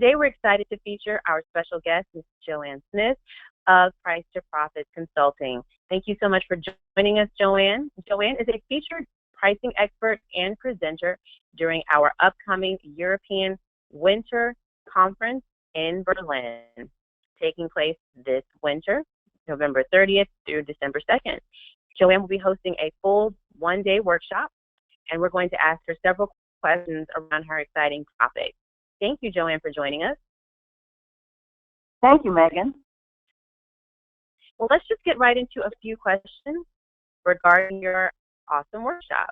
Today we're excited to feature our special guest, Ms. Joanne Smith of Price to Profit Consulting. Thank you so much for joining us, Joanne. Joanne is a featured pricing expert and presenter during our upcoming European Winter Conference in Berlin, taking place this winter, November 30th through December 2nd. Joanne will be hosting a full one-day workshop, and we're going to ask her several questions around her exciting topic. Thank you, Joanne, for joining us. Thank you, Megan. Well, let's just get right into a few questions regarding your awesome workshop.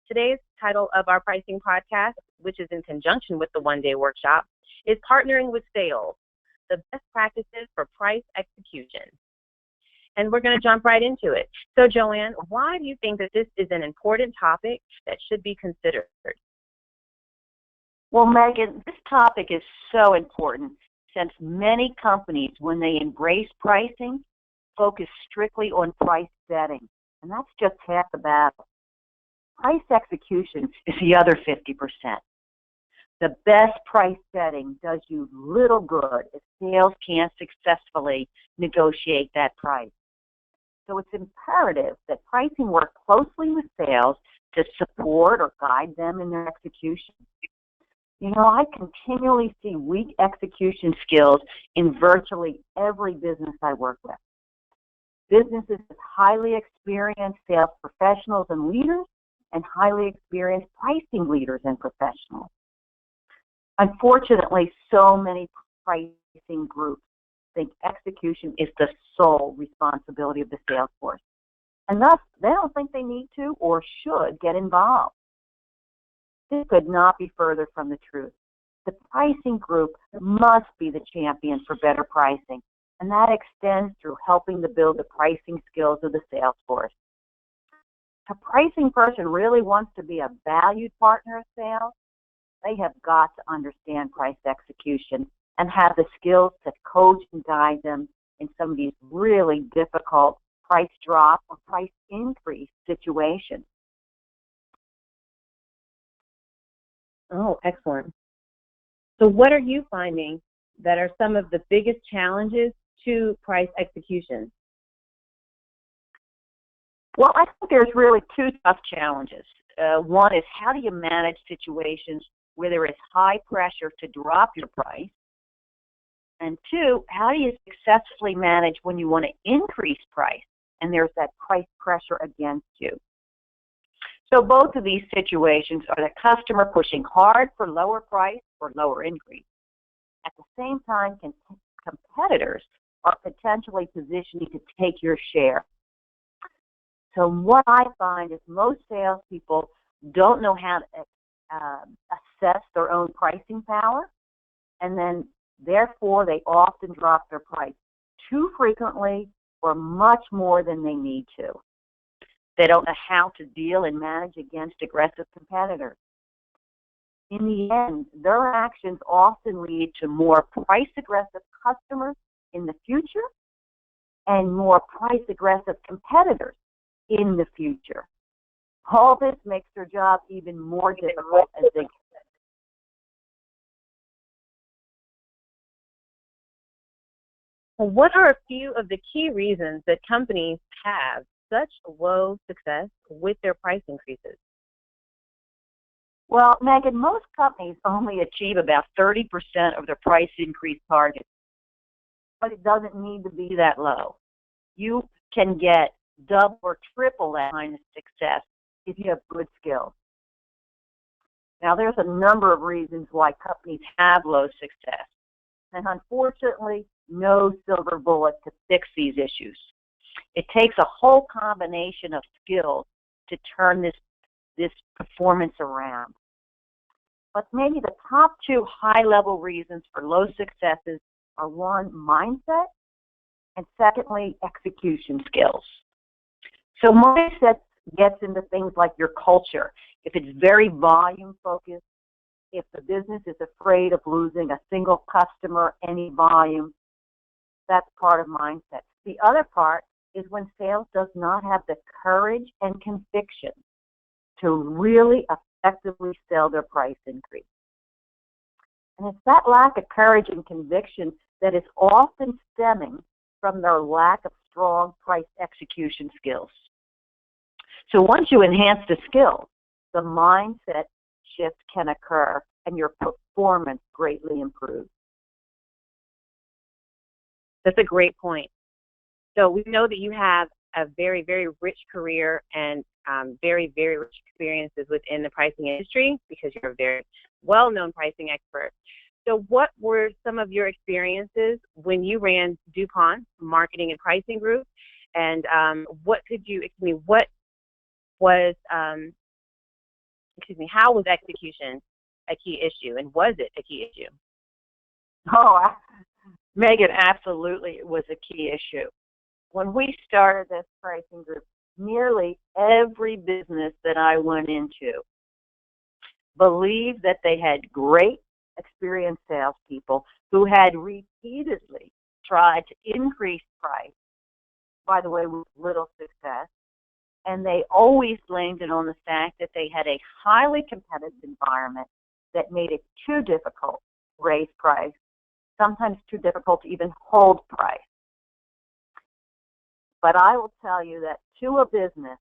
Today's title of our pricing podcast, which is in conjunction with the one-day workshop, is Partnering with Sales, the Best Practices for Price Execution. And we're going to jump right into it. So, Joanne, why do you think that this is an important topic that should be considered? Well, Megan, this topic is so important since many companies, when they embrace pricing, focus strictly on price setting. And that's just half the battle. Price execution is the other 50%. The best price setting does you little good if sales can't successfully negotiate that price. So it's imperative that pricing work closely with sales to support or guide them in their execution. You know, I continually see weak execution skills in virtually every business I work with. Businesses with highly experienced sales professionals and leaders and highly experienced pricing leaders and professionals. Unfortunately, so many pricing groups think execution is the sole responsibility of the sales force. And thus, they don't think they need to or should get involved. This could not be further from the truth. The pricing group must be the champion for better pricing, and that extends through helping to build the pricing skills of the sales force. If a pricing person really wants to be a valued partner of sales, they have got to understand price execution and have the skills to coach and guide them in some of these really difficult price drop or price increase situations. Oh, excellent. So what are you finding that are some of the biggest challenges to price execution? Well, I think there's really two tough challenges. One is, how do you manage situations where there is high pressure to drop your price? And two, how do you successfully manage when you want to increase price and there's that price pressure against you? So both of these situations are the customer pushing hard for lower price or lower increase. At the same time, competitors are potentially positioning to take your share. So what I find is most salespeople don't know how to assess their own pricing power, and then therefore they often drop their price too frequently or much more than they need to. They don't know how to deal and manage against aggressive competitors. In the end, their actions often lead to more price-aggressive customers in the future and more price-aggressive competitors in the future. All this makes their job even more difficult as they What are a few of the key reasons that companies have such low success with their price increases? Well, Megan, most companies only achieve about 30% of their price increase targets, but it doesn't need to be that low. You can get double or triple that kind of success if you have good skills. Now, there's a number of reasons why companies have low success, and unfortunately, no silver bullet to fix these issues. It takes a whole combination of skills to turn this performance around. But maybe the top two high-level reasons for low successes are, one, mindset, and secondly, execution skills. So mindset gets into things like your culture. If it's very volume-focused, if the business is afraid of losing a single customer, any volume, that's part of mindset. The other part is when sales does not have the courage and conviction to really effectively sell their price increase. And it's that lack of courage and conviction that is often stemming from their lack of strong price execution skills. So once you enhance the skills, the mindset shift can occur and your performance greatly improves. That's a great point. So we know that you have a very, very rich career and very, very rich experiences within the pricing industry because you're a very well-known pricing expert. So what were some of your experiences when you ran DuPont Marketing and Pricing Group? And what could you, what was, how was execution a key issue, and was it a key issue? Oh, Megan, absolutely, it was a key issue. When we started this pricing group, nearly every business that I went into believed that they had great, experienced salespeople who had repeatedly tried to increase price, by the way, with little success, and they always blamed it on the fact that they had a highly competitive environment that made it too difficult to raise price, sometimes too difficult to even hold price. But I will tell you that to a business,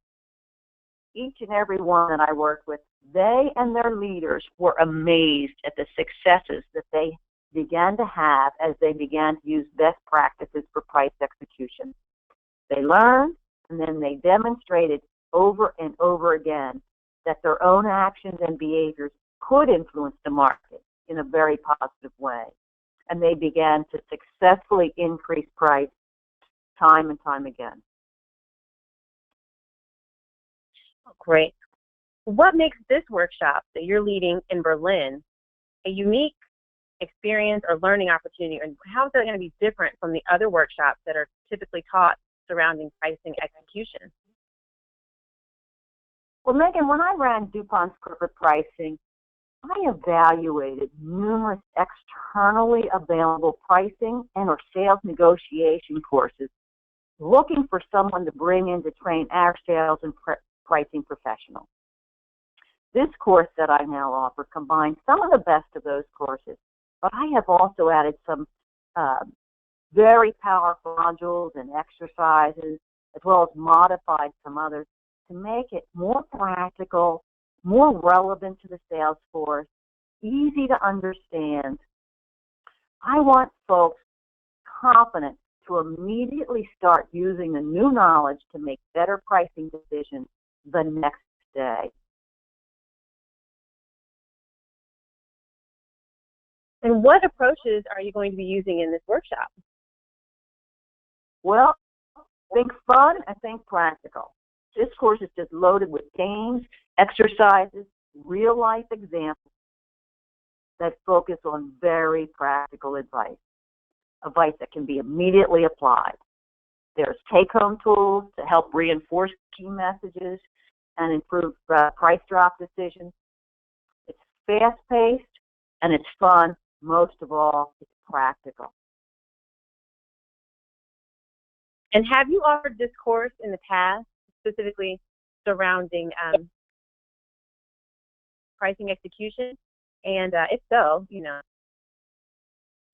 each and every one that I worked with, they and their leaders were amazed at the successes that they began to have as they began to use best practices for price execution. They learned, and then they demonstrated over and over again that their own actions and behaviors could influence the market in a very positive way. And they began to successfully increase price time and time again. Great. What makes this workshop that you're leading in Berlin a unique experience or learning opportunity, and how is that going to be different from the other workshops that are typically taught surrounding pricing execution? Well, Megan, when I ran DuPont's corporate pricing, I evaluated numerous externally available pricing and or sales negotiation courses, looking for someone to bring in to train our sales and pricing professionals. This course that I now offer combines some of the best of those courses, but I have also added some very powerful modules and exercises, as well as modified some others to make it more practical, more relevant to the sales force, easy to understand. I want folks confident to immediately start using the new knowledge to make better pricing decisions the next day. And what approaches are you going to be using in this workshop? Well, think fun and think practical. This course is just loaded with games, exercises, real-life examples that focus on very practical advice that can be immediately applied. There's take-home tools to help reinforce key messages and improve price drop decisions. It's fast-paced and it's fun. Most of all, it's practical. And have you offered this course in the past, specifically surrounding pricing execution? And if so,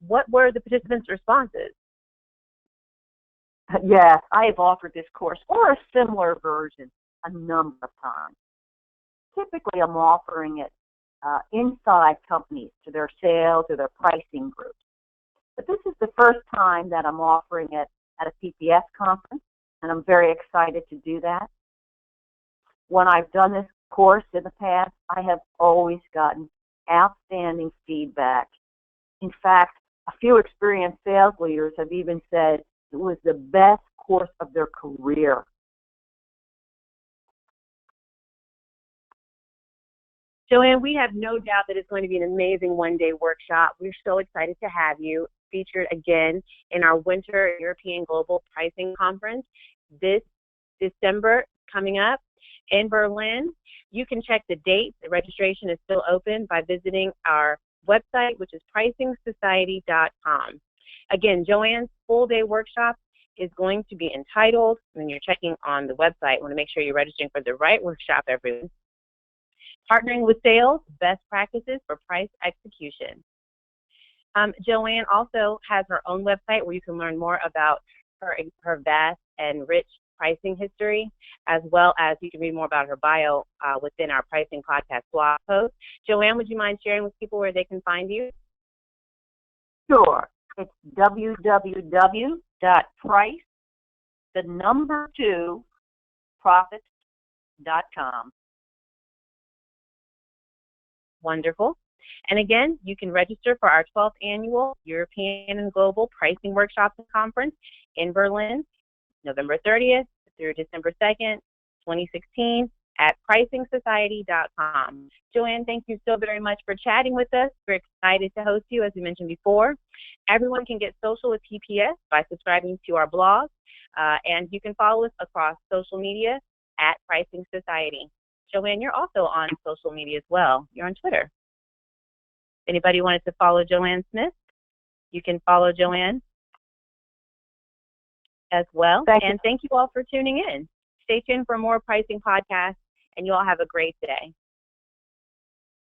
what were the participants' responses? Yes, I have offered this course or a similar version a number of times. Typically, I'm offering it inside companies to their sales or their pricing groups. But this is the first time that I'm offering it at a PPS conference, and I'm very excited to do that. When I've done this course in the past, I have always gotten outstanding feedback. In fact, a few experienced sales leaders have even said it was the best course of their career. Joanne, we have no doubt that it's going to be an amazing one-day workshop. We're so excited to have you featured again in our Winter European Global Pricing Conference this December coming up in Berlin. You can check the dates. The registration is still open by visiting our website, which is pricingsociety.com. Again, Joanne's full-day workshop is going to be entitled, when you're checking on the website, you want to make sure you're registering for the right workshop, everyone. Partnering with Sales, Best Practices for Price Execution. Joanne also has her own website where you can learn more about her vast and rich pricing history, as well as you can read more about her bio within our pricing podcast blog post. Joanne, would you mind sharing with people where they can find you? Sure. It's www.price2profits.com. Wonderful. And again, you can register for our 12th annual European and Global Pricing Workshops and Conference in Berlin, November 30th through December 2nd, 2016 at pricingsociety.com. Joanne, thank you so very much for chatting with us. We're excited to host you, as we mentioned before. Everyone can get social with PPS by subscribing to our blog, and you can follow us across social media at Pricing Society. Joanne, you're also on social media as well. You're on Twitter. If anybody wanted to follow Joanne Smith, you can follow Joanne as well. And thank you all for tuning in. Stay tuned for more pricing podcasts, and you all have a great day.